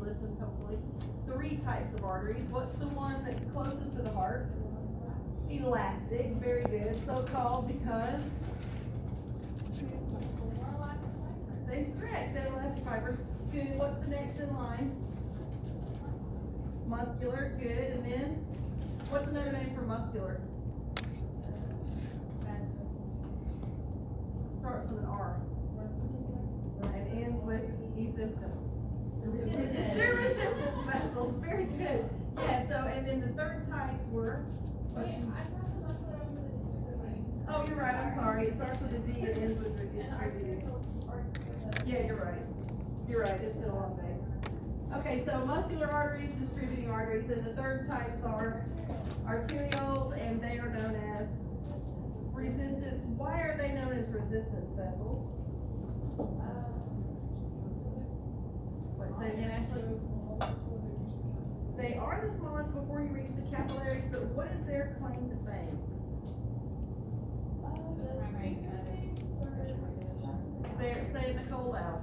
listen, hopefully. 3 types of arteries. What's the one that's closest to the heart? Elastic, very good. So called because they stretch, they have elastic fibers. Good. What's the next in line? Muscular, good. And then, what's another name for muscular? Starts with an R. And ends with resistance. They're resistance vessels, very good. Yeah, so, and then the third types were? Oh, you're right, I'm sorry. It starts with a D and ends with a distributed. Yeah, you're right. You're right, it's been a long day. Okay, so muscular arteries, distributing arteries, and the third types are arterioles, and they are known as resistance. Why are they known as resistance vessels? Wait, say again, Ashley. They are the smallest before you reach the capillaries, but what is their claim to fame? They're, say Nicole loud.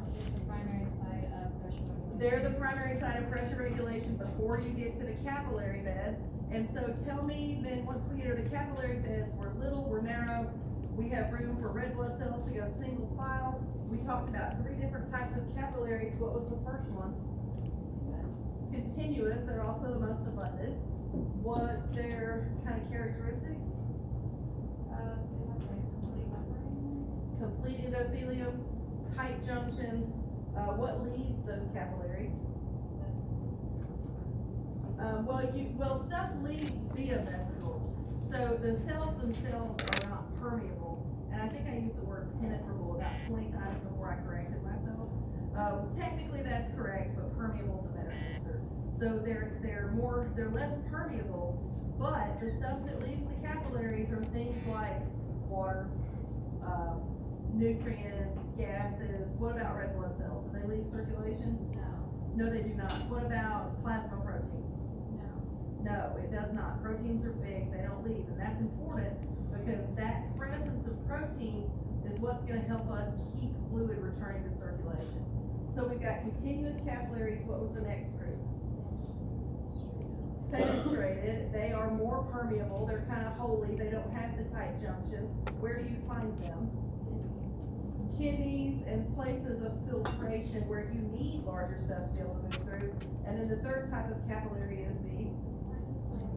They're the primary site of pressure regulation before you get to the capillary beds. And so tell me then, once we enter the capillary beds, we're little, we're narrow, we have room for red blood cells to go single file. We talked about 3 different types of capillaries. What was the first one? Continuous, they're also the most abundant. What's their kind of characteristics? Complete endothelium, tight junctions. What leaves those capillaries? Well, stuff leaves via vesicles. So the cells themselves are not permeable. And I think I used the word penetrable about 20 times before I corrected myself. Technically that's correct, but permeable is a better answer. So they're less permeable, but the stuff that leaves the capillaries are things like water, nutrients, gases. What about red blood cells? Do they leave circulation? No, they do not. What about plasma proteins? No, it does not. Proteins are big, they don't leave, and that's important because that presence of protein is what's going to help us keep fluid returning to circulation. So we've got continuous capillaries. What was the next group? Fenestrated. They are more permeable. They're kind of holy. They don't have the tight junctions. Where do you find them? Kidneys and places of filtration where you need larger stuff to be able to move through. And then the third type of capillary is the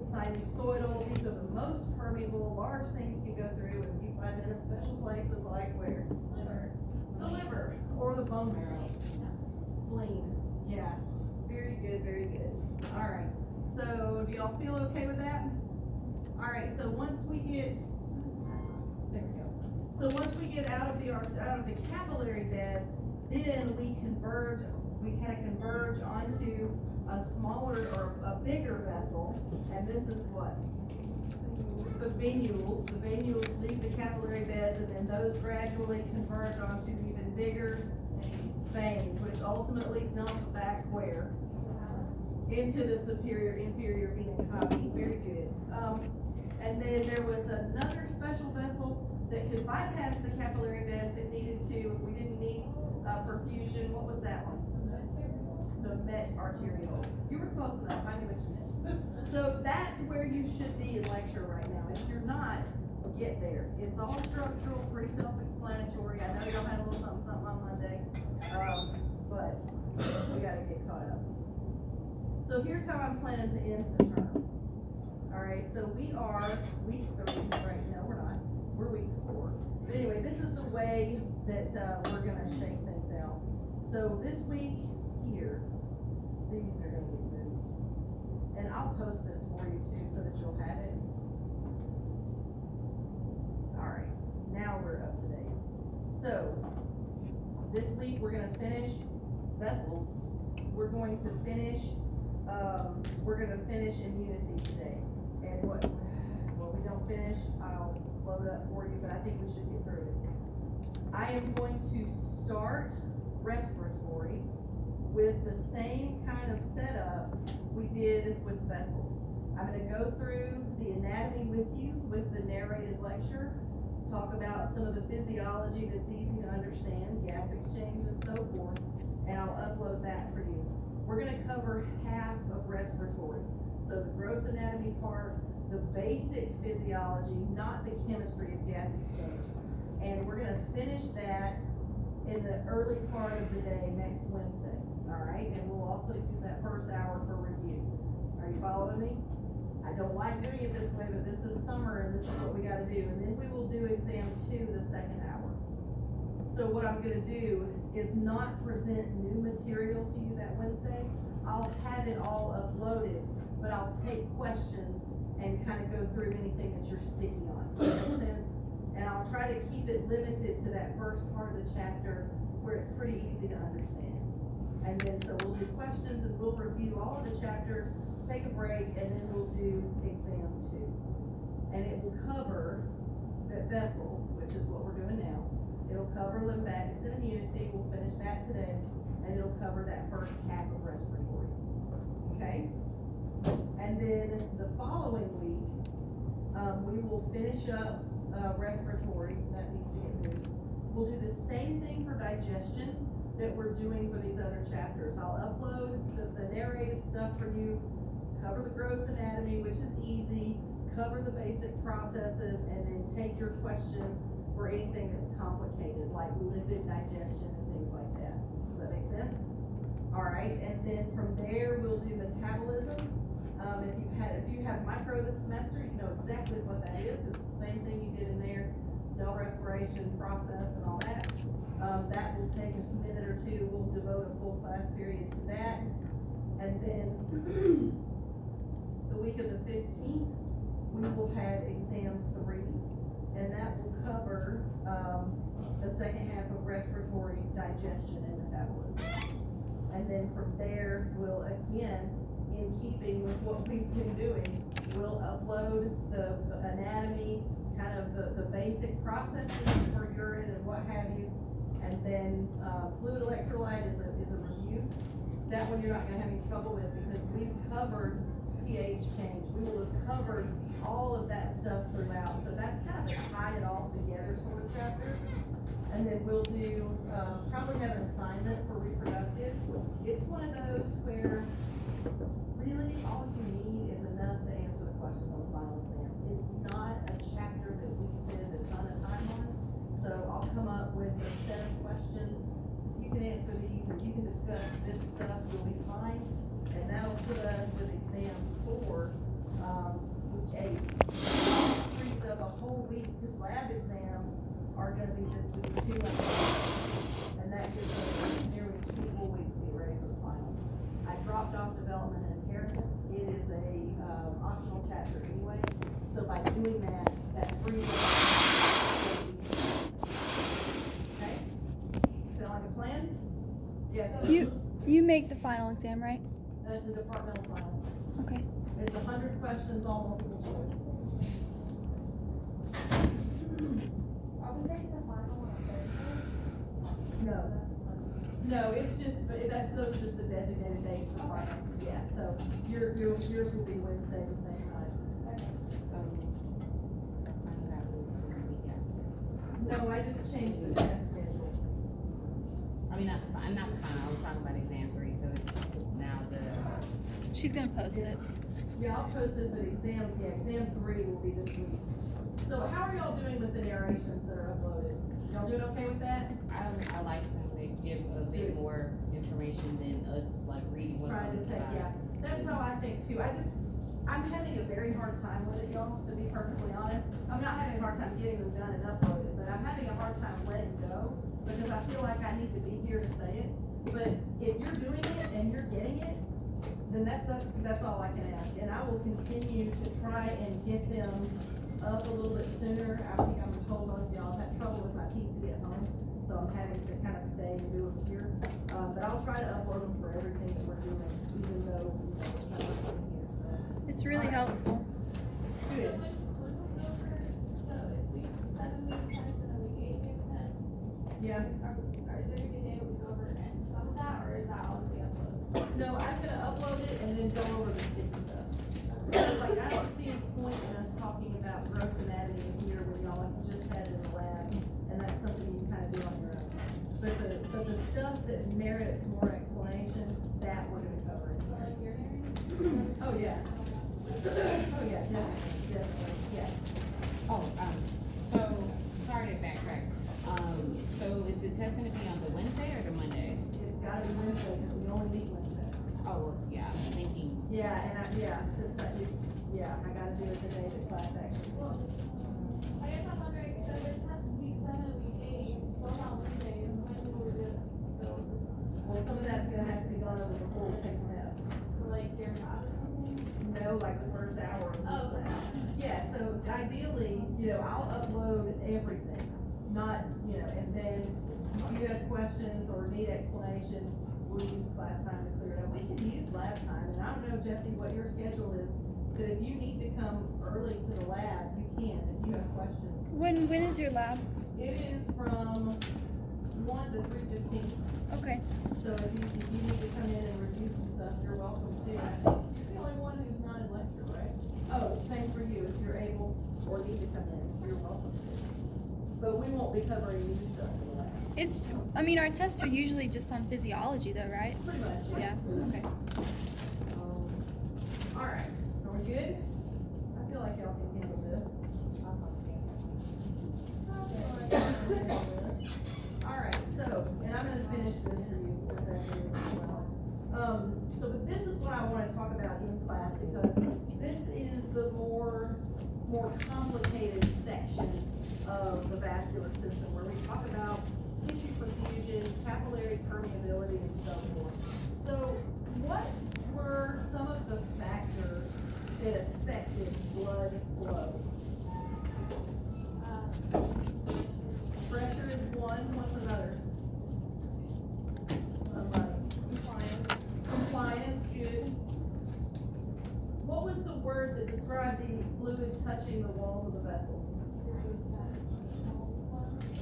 sinusoidal. These are the most permeable. Large things can go through, and you find them in special places like where? The liver or the bone marrow. Spleen. Yeah. Very good, very good. All right. So do y'all feel okay with that? All right. So once we get, there we go. So once we get out of the capillary beds, then we kind of converge onto a smaller or a bigger vessel, and this is what? The venules. The venules leave the capillary beds, and then those gradually converge onto even bigger veins, which ultimately dump back where? Into the inferior vena cava. Very good. And then there was another special vessel that could bypass the capillary bed if it needed to, if we didn't need perfusion. What was that one? The metarteriole. You were close enough. I knew what you meant. So that's where you should be in lecture right now. If you're not, get there. It's all structural, pretty self-explanatory. I know y'all had a little something on Monday, but we got to get caught up. So here's how I'm planning to end the term. All right, so we are week 3 right now. We're not. We're week 4. But anyway, this is the way that we're going to shake things out. So this week here, these are going to get moved. And I'll post this for you too so that you'll have it. All right, now we're up to date. So this week we're going to finish vessels. We're going to finish immunity today. And what we don't finish, I'll load up for you, but I think we should get through it. I am going to start respiratory with the same kind of setup we did with vessels. I'm going to go through the anatomy with you with the narrated lecture, talk about some of the physiology that's easy to understand, gas exchange and so forth, and I'll upload that for you. We're we're gonna cover half of respiratory. So the gross anatomy part, the basic physiology, not the chemistry of gas exchange. And we're gonna finish that in the early part of the day next Wednesday, all right? And we'll also use that first hour for review. Are you following me? I don't like doing it this way, but this is summer and this is what we gotta do. And then we will do exam 2 the second hour. So what I'm gonna do is not present new material to you that Wednesday. I'll have it all uploaded, but I'll take questions and kind of go through anything that you're sticky on. Does that make sense? And I'll try to keep it limited to that first part of the chapter where it's pretty easy to understand. And then, so we'll do questions and we'll review all of the chapters, take a break, and then we'll do exam 2. And it will cover the vessels, which is what we're doing now. It'll cover lymphatics and immunity, we'll finish that today, and it'll cover that first half of respiratory, okay? And then the following week, we will finish up, respiratory, that needs to get moved. We'll do the same thing for digestion that we're doing for these other chapters. I'll upload the narrated stuff for you, cover the gross anatomy, which is easy, cover the basic processes, and then take your questions for anything that's complicated, like lipid digestion and things like that. Does that make sense? All right, and then from there, we'll do metabolism. If you have micro this semester, you know exactly what that is. It's the same thing you did in there, cell respiration process and all that. That will take a minute or two. We'll devote a full class period to that. And then the week of the 15th, we will have exam 3, and that will cover the second half of respiratory, digestion, and metabolism. And then from there, we'll again, in keeping with what we've been doing, we'll upload the anatomy, kind of the basic processes for urine and what have you. And then fluid electrolyte is a review. That one you're not gonna have any trouble with because we've covered pH change. We will have covered all of that stuff throughout. So that's kind of a tie it all together sort of chapter. And then we'll do, probably have an assignment for reproductive. It's one of those where really all you need is enough to answer the questions on the final exam. It's not a chapter that we spend a ton of time on. So I'll come up with a set of questions. You can answer these, or you can discuss this stuff, you'll be fine. And that'll put us with exam 4, week 8. Frees up a whole week, because lab exams are gonna be this week 2, and that gives us nearly 2 full weeks to get ready for the final. I dropped off development and inheritance. It is a, optional chapter anyway. So by doing that, that frees up. Okay? Sound like a plan? Yes. You make the final exam, right? It's a departmental final. Okay. It's 100 questions, all multiple choice. Are we taking the final on Thursday? No, it's just, those are just the designated dates for finals. Yeah, so yours will be Wednesday the same time. No, I just changed the test schedule. I'm not the final, I was talking about exam 3, so it's now the. She's gonna post it. Yeah, I'll post this, but exam 3 will be this week. So how are y'all doing with the narrations that are uploaded? Y'all doing okay with that? I like them, they give a bit more information than us, like, reading what's Trying on to the take, side. yeah, that's how I think too. I'm having a very hard time with it, y'all, to be perfectly honest. I'm not having a hard time getting them done and uploaded, but I'm having a hard time letting go, because I feel like I need to be here to say it. But if you're doing it and you're getting it, then that's all I can ask. And I will continue to try and get them up a little bit sooner. I think I'm told most of y'all have trouble with my PC at home, so I'm having to kind of stay and do it here. But I'll try to upload them for everything that we're doing, even though, it's not working here, so. It's really helpful. Good. So if we 7-week test and then we 8-week test, Yeah. is there gonna be a day we go over and some of that, or is that all gonna be uploaded? No, I'm gonna upload it and then go over the sticky stuff. So like, I don't see a point in us talking about gross anatomy in here when y'all like just had it in the lab, and that's something you can kind of do on your own. But the stuff that merits more explanation, that we're gonna cover. Oh, yeah. Oh, yeah, definitely, yeah. Oh, so, sorry to backtrack. So is the test gonna be on the Wednesday or the Monday? It's gotta be Wednesday, because we only meet Wednesday. Oh, yeah, I'm thinking, Yeah, and since I gotta do it the day that class actually. Well, I guess I'm wondering, so the test week 7, week 8, 12 on Wednesdays, when will we do it? Well, some of that's gonna have to be done over before we take the test. So like during class or something? No, like the first hour of this Oh, okay. class. Yeah, so ideally, I'll upload everything, not, and then if you have questions or need explanation, we'll use class time to clear it up. We can use lab time, and I don't know, Jesse, what your schedule is, but if you need to come early to the lab, you can, if you have questions. When is your lab? It is from 1 to 3:15. Okay. So if you need to come in and review some stuff, you're welcome to. I think you're the only one who's not in lecture, right? Oh, same for you, if you're able or need to come in, you're welcome to. But we won't be covering new stuff in the lab. Our tests are usually just on physiology though, right? Pretty much, yeah. Yeah, okay. All right, are we good? I feel like y'all can handle this. All right, so, and I'm gonna finish this for you this afternoon as well. But this is what I wanna talk about in class, because this is the more complicated section of the vascular system, where we talk about tissue perfusion, capillary permeability, and so forth. So, what were some of the factors that affected blood flow? Pressure is one, what's another? Somebody. Compliance, good. What was the word that described the fluid touching the walls of the vessels?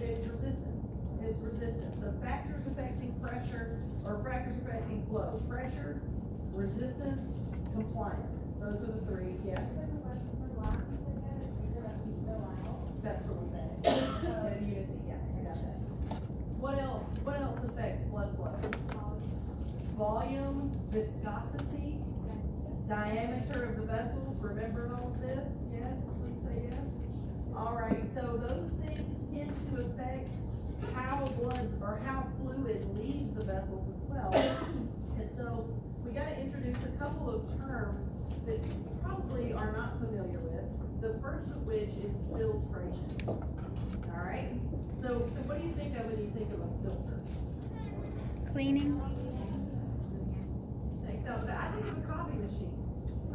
It's resistance. It's resistance. So factors affecting pressure, or factors affecting flow. Pressure, resistance, compliance. Those are the three, yeah. That's what we meant. Yeah, unity, yeah, I got that. What else affects blood flow? Volume, viscosity, diameter of the vessels. Remember all of this? Yes, please say yes. All right, so those things tend to affect how blood or how fluid leaves the vessels as well. And so we got to introduce a couple of terms that you probably are not familiar with. The first of which is filtration. All right. So what do you think of when you think of a filter? Cleaning? Takes out the. I think of a coffee machine.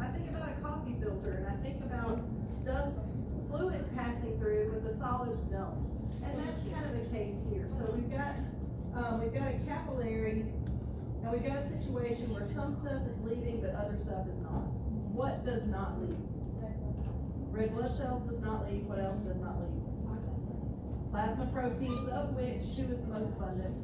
I think about a coffee filter, and I think about fluid passing through when the solids don't. And that's kind of the case here. So we've got a capillary, and we've got a situation where some stuff is leaving, but other stuff is not. What does not leave? Red blood cells does not leave. What else does not leave? Plasma proteins, of which, who is the most abundant?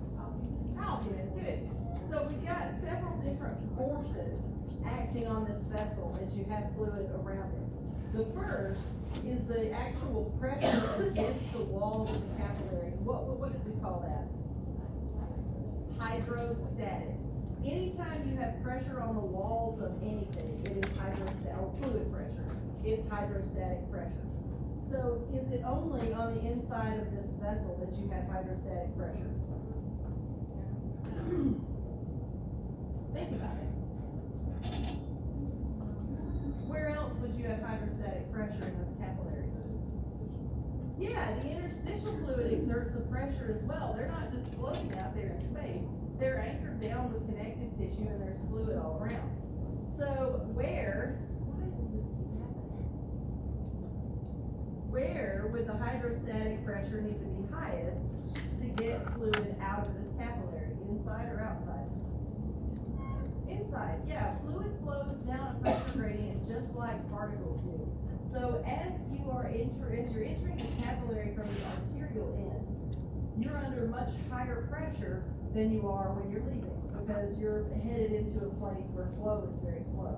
Albumin, good. So we've got several different forces acting on this vessel as you have fluid around it. The first is the actual pressure against the walls of the capillary. What did we call that? Hydrostatic. Anytime you have pressure on the walls of anything, it is hydrostatic, or fluid pressure. It's hydrostatic pressure. So is it only on the inside of this vessel that you have hydrostatic pressure? Think about it. Where else would you have hydrostatic pressure in the capillary? Yeah, the interstitial fluid exerts a pressure as well. They're not just floating out there in space. They're anchored down with connective tissue, and there's fluid all around. So why does this keep happening? Where would the hydrostatic pressure need to be highest to get fluid out of this capillary? Inside or outside? Inside, yeah. Fluid flows down a pressure gradient just like particles do. So as you're entering the capillary from the arterial end, you're under much higher pressure than you are when you're leaving, because you're headed into a place where flow is very slow.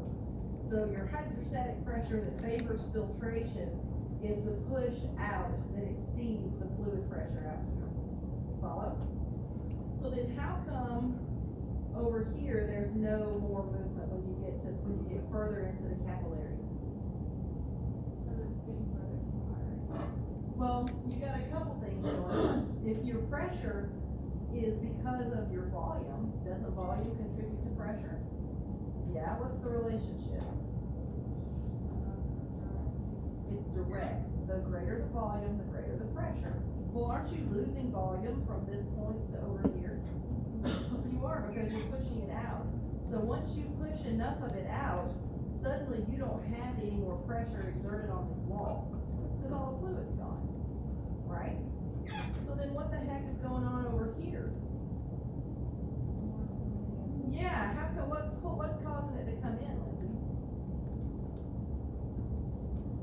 So your hydrostatic pressure that favors filtration is the push out that exceeds the fluid pressure out here. Follow? So then how come over here there's no more movement when you get further into the capillaries? Because it's getting further from the artery. Well, you got a couple things going on. If your pressure is because of your volume, doesn't volume contribute to pressure? Yeah, what's the relationship? It's direct. The greater the volume, the greater the pressure. Well, aren't you losing volume from this point to over here? You are, because you're pushing it out. So once you push enough of it out, suddenly you don't have any more pressure exerted on these walls, because all the fluid's gone, right? So then what the heck is going on over here? Yeah, what's causing it to come in, Lindsay?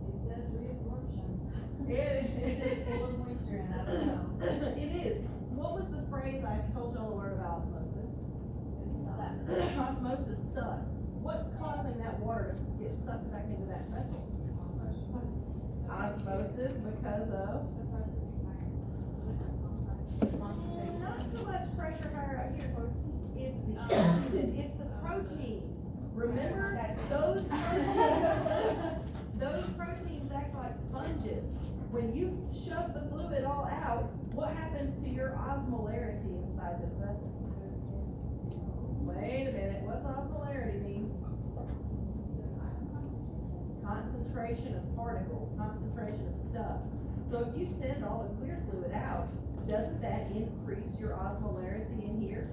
It says reabsorption. It It's just full of moisture and I don't know. It is. What was the phrase I told y'all to learn about osmosis? It sucks. Osmosis sucks. What's causing that water to get sucked back into that vessel? Osmosis because of? The pressure being higher. Not so much pressure higher out here. It's the albumin, it's the proteins. Remember, those proteins act like sponges. When you shove the fluid all out, what happens to your osmolarity inside this vessel? Wait a minute, what's osmolarity mean? Concentration of particles, concentration of stuff. So if you send all the clear fluid out, doesn't that increase your osmolarity in here?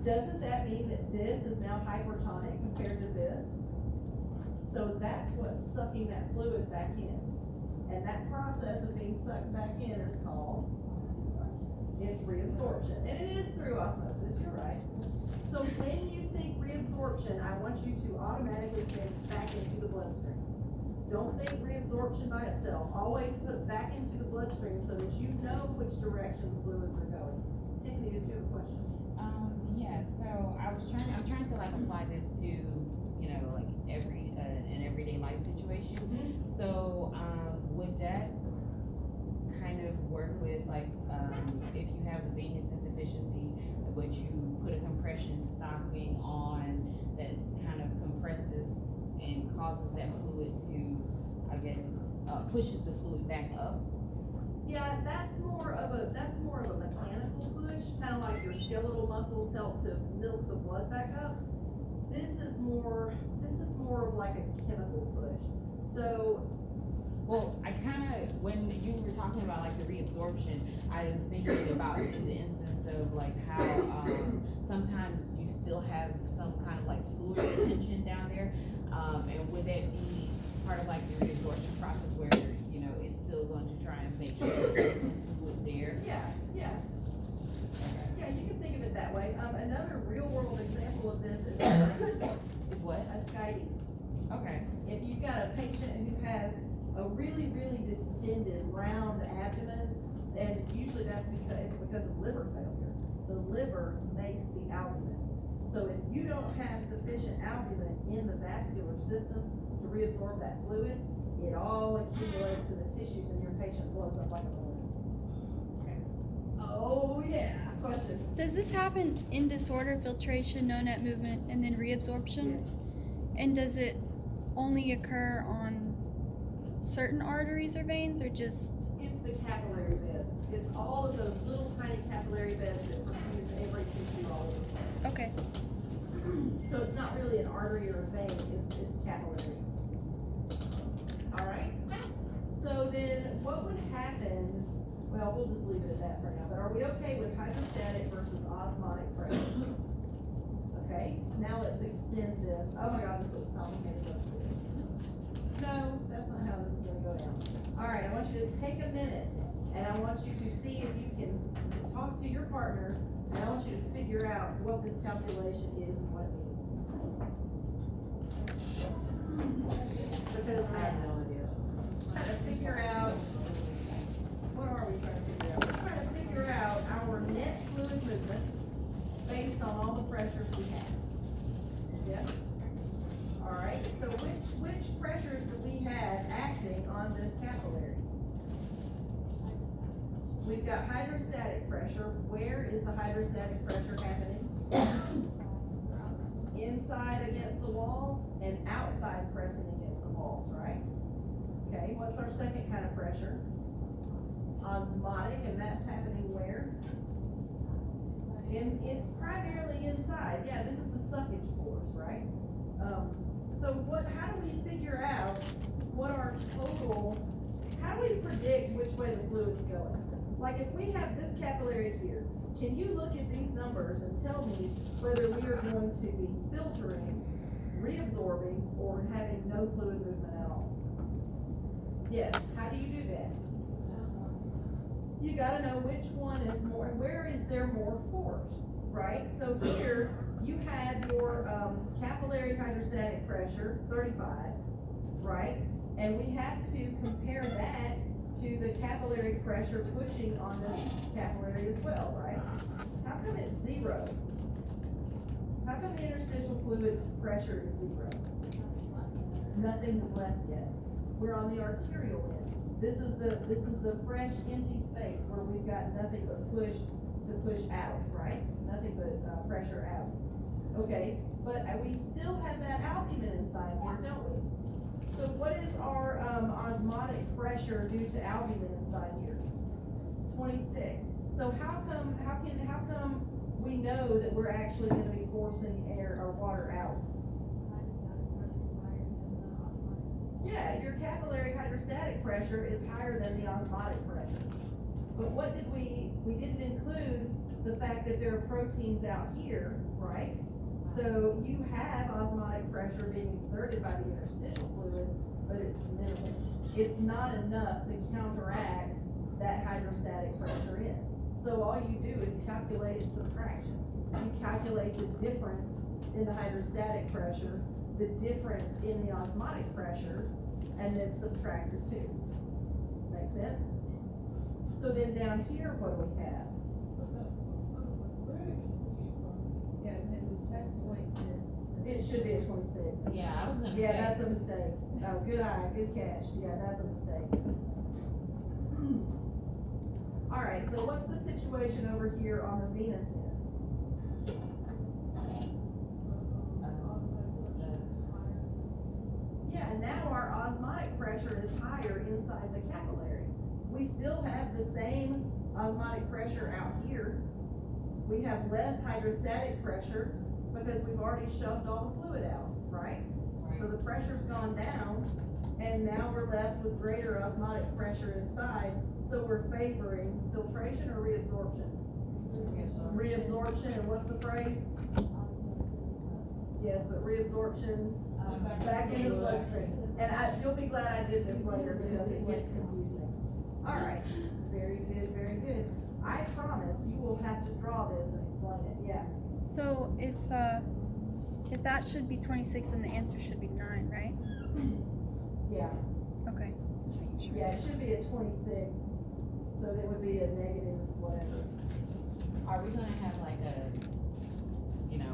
Doesn't that mean that this is now hypertonic compared to this? So that's what's sucking that fluid back in. And that process of being sucked back in is called, it's reabsorption. And it is through osmosis, you're right. So when you think reabsorption, I want you to automatically think back into the bloodstream. Don't think reabsorption by itself. Always put back into the bloodstream so that you know which direction the fluids are going. Tiffany, did you have a question? Yeah, so I'm trying to like apply this to, you know, like an everyday life situation. So, would that kind of work with like, if you have a venous insufficiency, would you put a compression stocking on that kind of compresses and causes that fluid to, I guess, pushes the fluid back up? Yeah, that's more of a mechanical push, kind of like your skeletal muscles help to milk the blood back up. This is more of like a chemical push. So, well, I kind of, when you were talking about like the reabsorption, I was thinking about in the instance of like how sometimes you still have some kind of like fluid retention down there, and would that be part of like the reabsorption process where, you know, it's still going to try and make sure there's some fluid there? yeah, you can think of it that way. Another real world example of this is Is what? ascites. Okay. If you've got a patient who has a really, really distended, round abdomen, and usually it's because of liver failure. The liver makes the albumin. So if you don't have sufficient albumin in the vascular system to reabsorb that fluid, it all accumulates in the tissues and your patient blows up like a balloon. Okay. Oh yeah, question. Does this happen in disorder filtration, no net movement, and then reabsorption? Yes. And does it only occur on certain arteries or veins, or just? It's the capillary beds. It's all of those little tiny capillary beds that perfuse every tissue all over the place. Okay. So it's not really an artery or a vein, it's capillaries. All right? So then what would happen, well, we'll just leave it at that for now, but are we okay with hydrostatic versus osmotic pressure? Okay, now let's extend this. Oh my God, this looks complicated. Let's do this. No, that's not how this is gonna go down. All right, I want you to take a minute and I want you to see if you can talk to your partners, and I want you to figure out what this calculation is and what it means. Because I have no idea. Trying to figure out, what are we trying to figure out? We're trying to figure out our net fluid movement based on all the pressures we have. Yes? All right, so which pressures do we have acting on this capillary? We've got hydrostatic pressure. Where is the hydrostatic pressure happening? Inside against the walls and outside pressing against the walls, right? Okay, what's our second kind of pressure? Osmotic, and that's happening where? It's primarily inside. Yeah, this is the suckage force, right? So how do we figure out what our total, how do we predict which way the fluid's going? Like if we have this capillary here, can you look at these numbers and tell me whether we are going to be filtering, reabsorbing, or having no fluid movement at all? Yes, how do you do that? You gotta know which one is more, where is there more force, right? So here, you have your, capillary hydrostatic pressure, 35, right? And we have to compare that to the capillary pressure pushing on this capillary as well, right? How come it's 0? How come the interstitial fluid pressure is 0? Nothing is left yet. We're on the arterial end. This is the fresh, empty space where we've got nothing but push to push out, right? Nothing but pressure out. Okay, but we still have that albumin inside here, don't we? So what is our osmotic pressure due to albumin inside here? 26. So how come we know that we're actually going to be forcing air or water out? Yeah, your capillary hydrostatic pressure is higher than the osmotic pressure. But what did we didn't include the fact that there are proteins out here, right? So you have osmotic pressure being exerted by the interstitial fluid, but it's minimal. It's not enough to counteract that hydrostatic pressure in. So all you do is calculate subtraction. You calculate the difference in the hydrostatic pressure, the difference in the osmotic pressures, and then subtract the two. Make sense? So then down here, what do we have? Yeah, that's 26. It should be a 26. Yeah, I was gonna say. Yeah, that's a mistake. Oh, good eye, good catch. Yeah, that's a mistake. All right, so what's the situation over here on the venous end? Yeah, and now our osmotic pressure is higher inside the capillary. We still have the same osmotic pressure out here. We have less hydrostatic pressure because we've already shoved all the fluid out, right? So the pressure's gone down, and now we're left with greater osmotic pressure inside, so we're favoring filtration or reabsorption? Reabsorption, and what's the phrase? Yes, but reabsorption back into the bloodstream. And you'll be glad I did this later because it gets confusing. All right, very good, very good. I promise you will have to draw this and explain it, yeah. So if that should be 26, then the answer should be 9, right? Yeah, Okay, just making sure. yeah, it should be a 26, so that would be a negative whatever. Are we gonna have like a,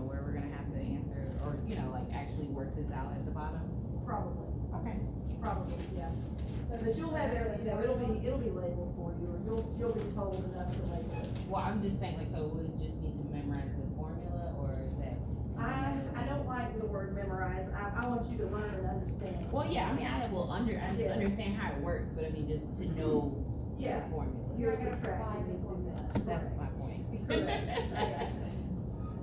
where we're gonna have to answer, or, like actually work this out at the bottom? Probably, Okay. yeah. But you'll have everything, it'll be labeled for you, or you'll be told enough to label it. Well, I'm just saying, like, so we just need to memorize the formula, or is that? I don't like the word memorize. I want you to learn and understand. Well, yeah, I mean, I will Yeah. understand how it works, but I mean, just to know Yeah. the formula. You're subtracting these two things. That's my point. Correct.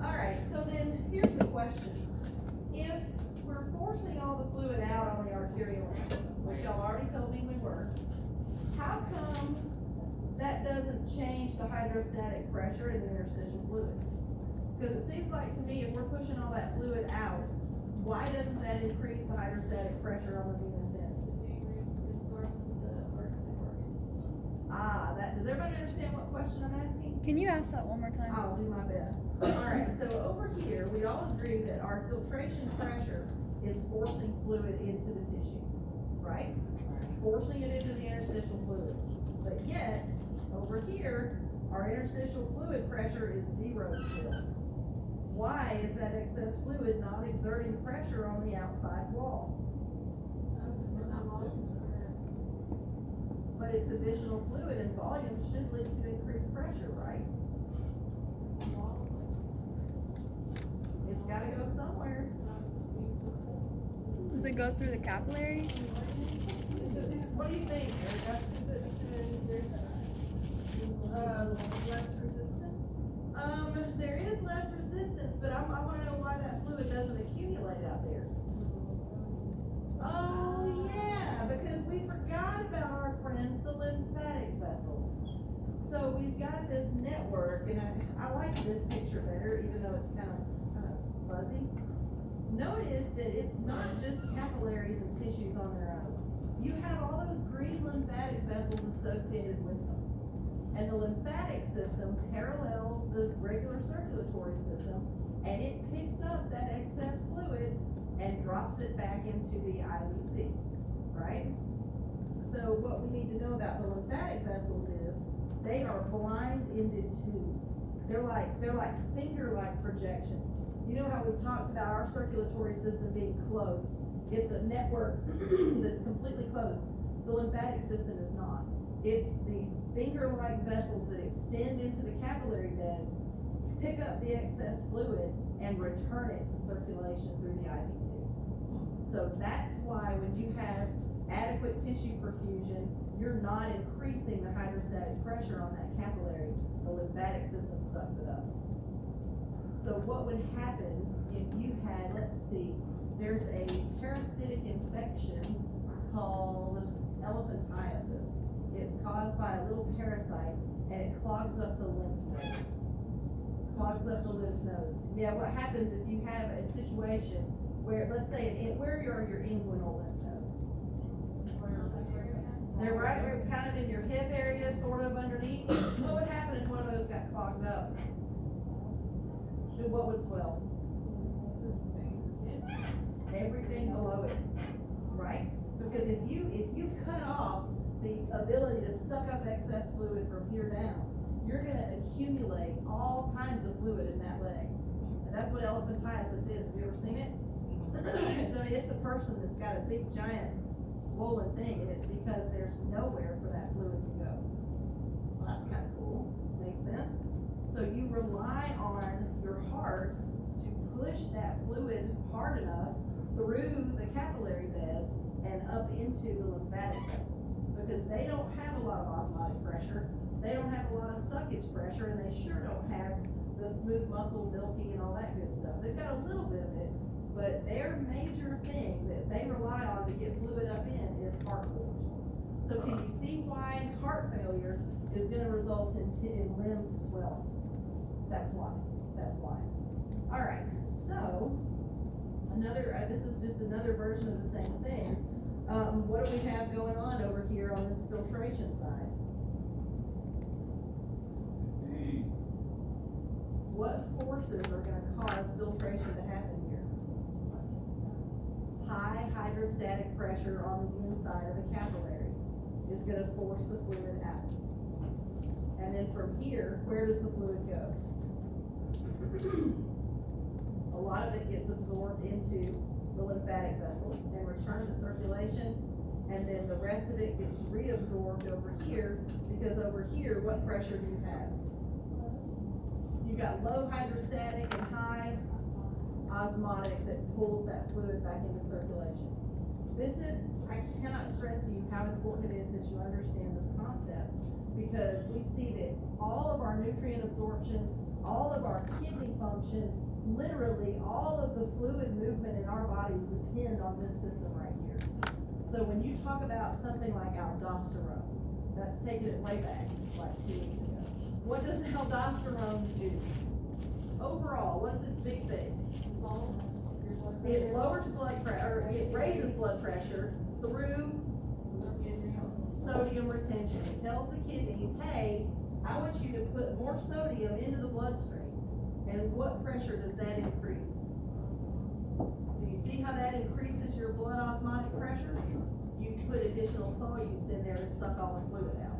All right, so then here's the question. If we're forcing all the fluid out on the arterial end, which y'all already told me we were, how come that doesn't change the hydrostatic pressure in the interstitial fluid? Because it seems like to me, if we're pushing all that fluid out, why doesn't that increase the hydrostatic pressure on the venous end? Does everybody understand what question I'm asking? Can you ask that one more time? I'll do my best. Alright, so over here, we all agree that our filtration pressure is forcing fluid into the tissues, right? Forcing it into the interstitial fluid. But yet, over here, our interstitial fluid pressure is 0 still. Why is that excess fluid not exerting pressure on the outside wall? But its additional fluid and volume should lead to increased pressure, right? It's gotta go somewhere. it go through the capillaries? What do you think, Erica? Is it because there's, less resistance? There is less resistance, but I wanna know why that fluid doesn't accumulate out there. Oh, yeah, because we forgot about our friends, the lymphatic vessels. So we've got this network, and I like this picture better, even though it's kind of fuzzy. Notice that it's not just capillaries and tissues on their own. You have all those green lymphatic vessels associated with them. And the lymphatic system parallels this regular circulatory system, and it picks up that excess fluid and drops it back into the IVC, right? So what we need to know about the lymphatic vessels is they are blind-ended tubes. They're like finger-like projections. You know how we talked about our circulatory system being closed? It's a network that's completely closed. The lymphatic system is not. It's these finger-like vessels that extend into the capillary beds, pick up the excess fluid, and return it to circulation through the IVC. So that's why when you have adequate tissue perfusion, you're not increasing the hydrostatic pressure on that capillary. The lymphatic system sucks it up. So what would happen if you had, let's see, there's a parasitic infection called elephantiasis. It's caused by a little parasite, and it clogs up the lymph nodes. Clogs up the lymph nodes. Yeah, what happens if you have a situation where, let's say, where are your inguinal lymph nodes? They're right, kind of in your hip area, sort of underneath. What would happen if one of those got clogged up? What would swell? Everything below it, right? Because if you cut off the ability to suck up excess fluid from here down, you're gonna accumulate all kinds of fluid in that leg. And that's what elephantiasis is. Have you ever seen it? It's a person that's got a big giant swollen thing, and it's because there's nowhere for that fluid to go. Well, that's kind of cool. Makes sense? So you rely on your heart to push that fluid hard enough through the capillary beds and up into the lymphatic vessels, because they don't have a lot of osmotic pressure, they don't have a lot of suckage pressure, and they sure don't have the smooth muscle milking and all that good stuff. They've got a little bit of it, but their major thing that they rely on to get fluid up in is heart force. So can you see why heart failure is gonna result in limbs swelling? That's why. All right, so this is just another version of the same thing. What do we have going on over here on this filtration side? What forces are gonna cause filtration to happen here? High hydrostatic pressure on the inside of the capillary is gonna force the fluid out. And then from here, where does the fluid go? A lot of it gets absorbed into the lymphatic vessels and returned to circulation, and then the rest of it gets reabsorbed over here, because over here, what pressure do you have? You got low hydrostatic and high osmotic that pulls that fluid back into circulation. I cannot stress to you how important it is that you understand this concept, because we see that all of our nutrient absorption, all of our kidney function, literally all of the fluid movement in our bodies depend on this system right here. So when you talk about something like aldosterone, that's taking it way back, like 2 weeks ago. What does aldosterone do? Overall, what's its big thing? It lowers blood pressure, or it raises blood pressure through sodium retention. It tells the kidneys, hey, I want you to put more sodium into the bloodstream. And what pressure does that increase? Do you see how that increases your blood osmotic pressure? You put additional solutes in there to suck all the fluid out.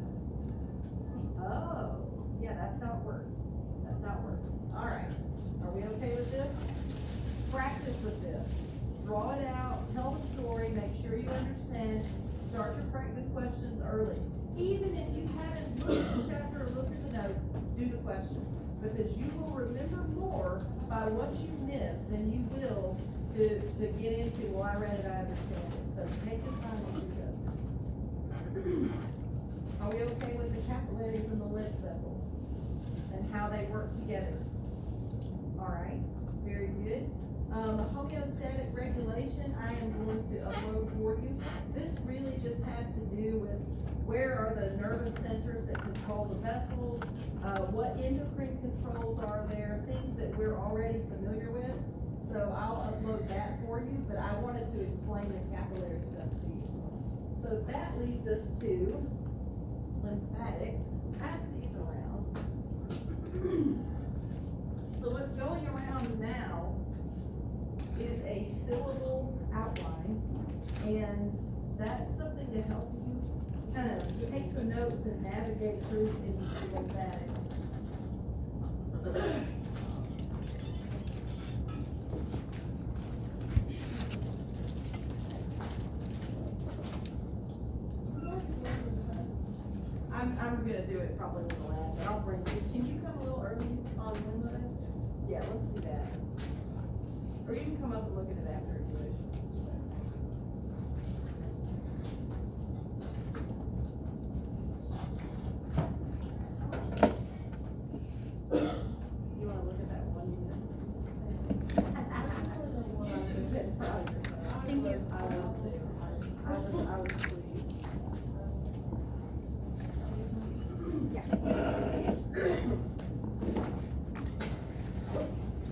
Oh, yeah, that's how it works. All right, are we okay with this? Practice with this. Draw it out, tell the story, make sure you understand. Start your practice questions early. Even if you haven't looked at the chapter or looked at the notes, do the questions. Because you will remember more by what you miss than you will to get into, well, I read it, I understand it, so take the time when you go. Are we okay with the capillaries and the lymph vessels? And how they work together? Alright, very good. The homeostatic regulation, I am going to upload for you. This really just has to do with where are the nervous centers that control the vessels, what endocrine controls are there, things that we're already familiar with. So I'll upload that for you, but I wanted to explain the capillary stuff to you. So that leads us to lymphatics. Pass these around. So what's going around now is a fillable outline, and that's something to help you kind of take some notes and navigate through in lymphatics. I'm gonna do it probably in the lab, but I'll bring you. Can you come a little early on Wednesday? Yeah, let's do that. Or you can come up and look at it after if you wish. You wanna look at that one you missed? You should have been proud of yourself. Thank you. I was too. I was pleased.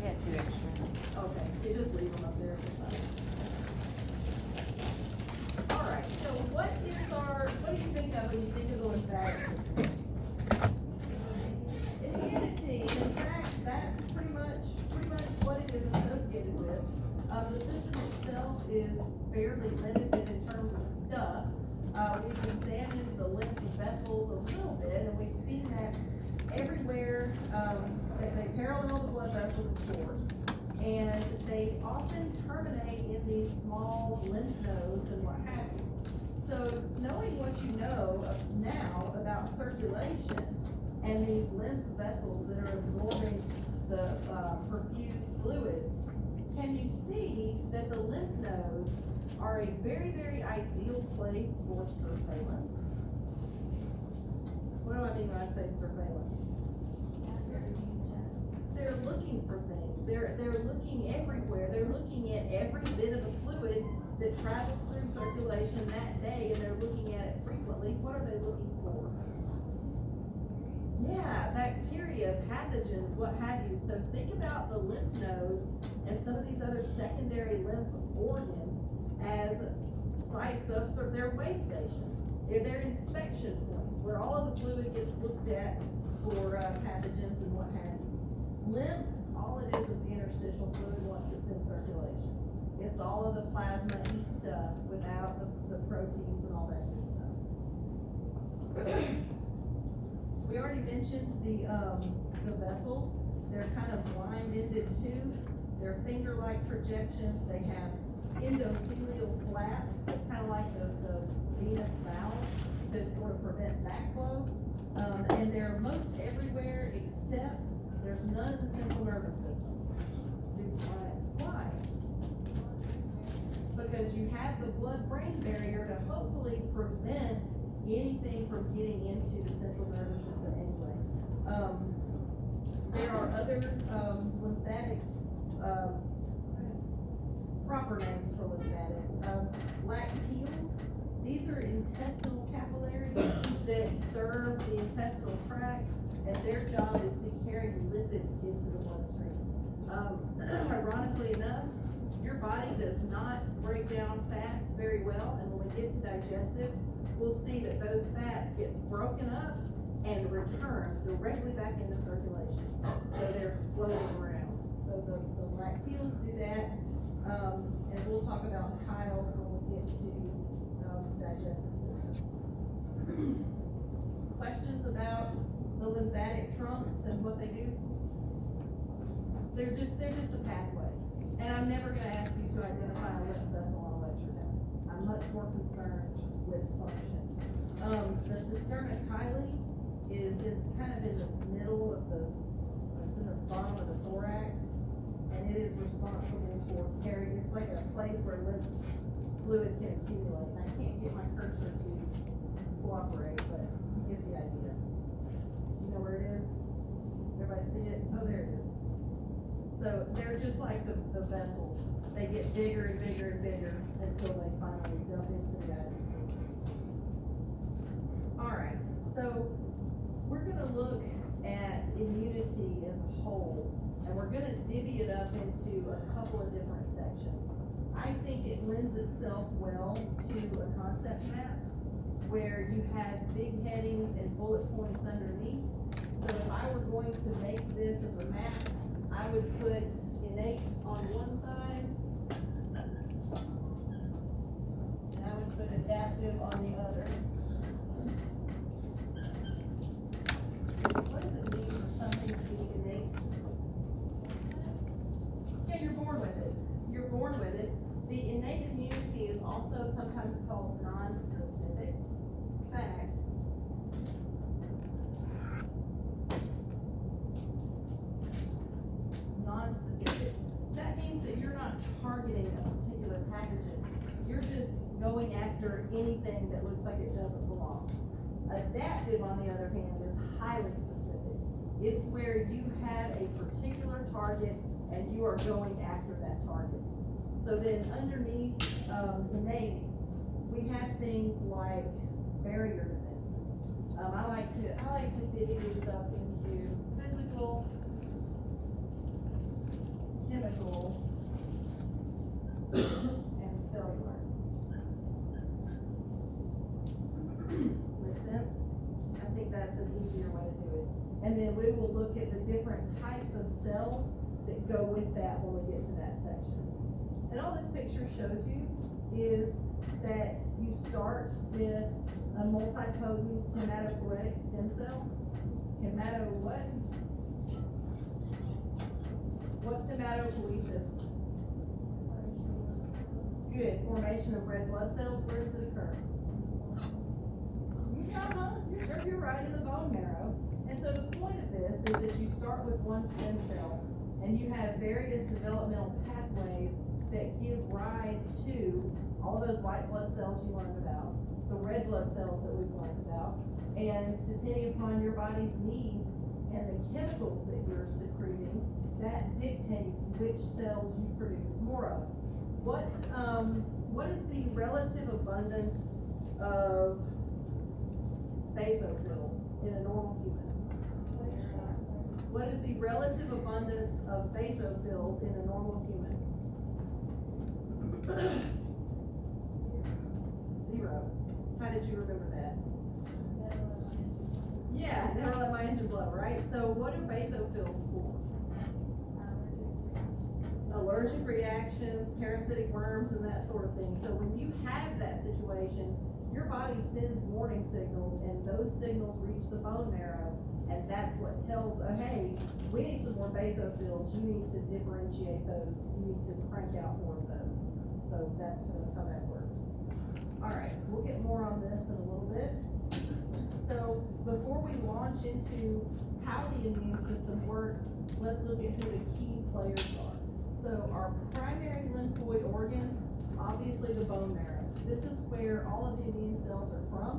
Yeah, two extra. Okay, you just leave them up there. Alright, so what do you think of when you think of the lymphatic system? Immunity, in fact, that's pretty much what it is associated with. The system itself is fairly limited in terms of stuff. We've examined the lymph vessels a little bit, and we've seen that everywhere, they parallel the blood vessels, of course, and they often terminate in these small lymph nodes and what have you. So knowing what you know now about circulation and these lymph vessels that are absorbing the perfused fluids, can you see that the lymph nodes are a very, very ideal place for surveillance? What do I mean when I say surveillance? They're looking for things. They're looking everywhere. They're looking at every bit of the fluid that travels through circulation that day, and they're looking at it frequently. What are they looking for? Yeah, bacteria, pathogens, what have you. So think about the lymph nodes and some of these other secondary lymph organs as sites of their way stations. They're inspection points where all of the fluid gets looked at for pathogens and what have you. Lymph, all it is the interstitial fluid once it's in circulation. It's all of the plasma-y stuff without the proteins and all that good stuff. We already mentioned the vessels. They're kind of blind-ended tubes. They're finger-like projections. They have endothelial flaps, kind of like the venous valve to sort of prevent backflow. And they're most everywhere except there's none in the central nervous system. Why? Because you have the blood-brain barrier to hopefully prevent anything from getting into the central nervous system anyway. There are other lymphatic proper names for lymphatics. Lacteals, these are intestinal capillaries that serve the intestinal tract, and their job is to carry lipids into the bloodstream. Ironically enough, your body does not break down fats very well, and when we get to digestive, we'll see that those fats get broken up and returned directly back into circulation. So they're floating around. So the lacteals do that, and we'll talk about chyle when we get to digestive system. Questions about the lymphatic trunks and what they do? They're just a pathway. And I'm never gonna ask you to identify a lymph vessel on a lecture desk. I'm much more concerned with function. The cisterna chyli is kind of in the middle of it's in the bottom of the thorax. and it is responsible for carrying, it's like a place where lymph fluid can accumulate, and I can't get my cursor to cooperate, but you get the idea. You know where it is? Everybody see it? Oh, there it is. So they're just like the vessels. They get bigger and bigger and bigger until they finally dump into the IV system. Alright, so we're gonna look at immunity as a whole, and we're gonna divvy it up into a couple of different sections. I think it lends itself well to a concept map where you have big headings and bullet points underneath. So if I were going to make this as a map, I would put innate on one side, and I would put adaptive on the other. What does it mean for something to be innate? Yeah, you're born with it. You're born with it. The innate immunity is also sometimes called non-specific. Fact. Non-specific. That means that you're not targeting a particular pathogen. You're just going after anything that looks like it doesn't belong. Adaptive, on the other hand, is highly specific. It's where you have a particular target and you are going after that target. So then underneath innate, we have things like barrier defenses. I like to divvy this up into physical, chemical, and cellular. Make sense? I think that's an easier way to do it. And then we will look at the different types of cells that go with that when we get to that section. And all this picture shows you is that you start with a multipotent hematopoietic stem cell. Hemato what? What's hematopoiesis? Good. Formation of red blood cells. Where does it occur? You're right in the bone marrow. And so the point of this is that you start with one stem cell and you have various developmental pathways that give rise to all those white blood cells you learned about, the red blood cells that we've learned about, and depending upon your body's needs and the chemicals that you're secreting, that dictates which cells you produce more of. What is the relative abundance of basophils in a normal human? What is the relative abundance of basophils in a normal human? 0. How did you remember that? Yeah, never let my engine blow, right? So what are basophils for? Allergic reactions, parasitic worms, and that sort of thing. So when you have that situation, your body sends warning signals, and those signals reach the bone marrow, and that's what tells, oh, hey, we need some more basophils. You need to differentiate those. You need to crank out more of those. So that's how that works. All right, we'll get more on this in a little bit. So before we launch into how the immune system works, let's look at who the key players are. So our primary lymphoid organs, obviously the bone marrow. This is where all of the immune cells are from.